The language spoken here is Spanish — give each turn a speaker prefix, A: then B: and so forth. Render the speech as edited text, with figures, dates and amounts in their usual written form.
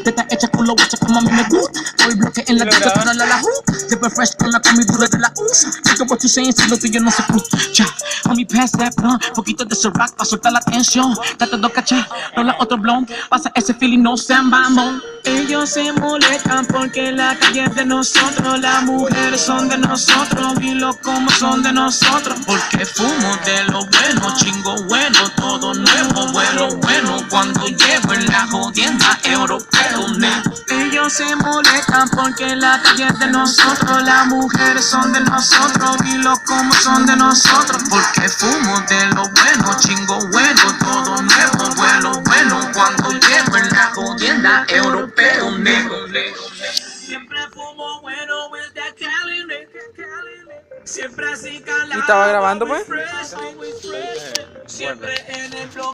A: Teta hecha culo guacha como a mí me gusta. Hoy bloque en la disco para la juca. Siempre fresh con la comidura de la usa. Think of what you saying si lo tuyo no se escucha. Homie, pass that blunt. Poquito de ese rock pa' soltar la tensión. Da todo caché, rola otro blond. Pasa ese feeling, no sean bambón. Ellos se molestan porque la calle es de nosotros. Las mujeres son de nosotros y los comos son de nosotros. Porque fumo de lo bueno, chingo bueno, todo nuevo, vuelo bueno. Cuando llego en la jodienda europeo, negro. Ellos se molestan porque la calle es de nosotros. Las mujeres son de nosotros y los comos son de nosotros. Porque fumo de lo bueno, chingo bueno, todo nuevo, vuelo bueno. Cuando llego en la jodienda europeo, negro. Siempre fumo bueno, with that Cali, siempre así calado.
B: ¿Y estaba grabando, pues?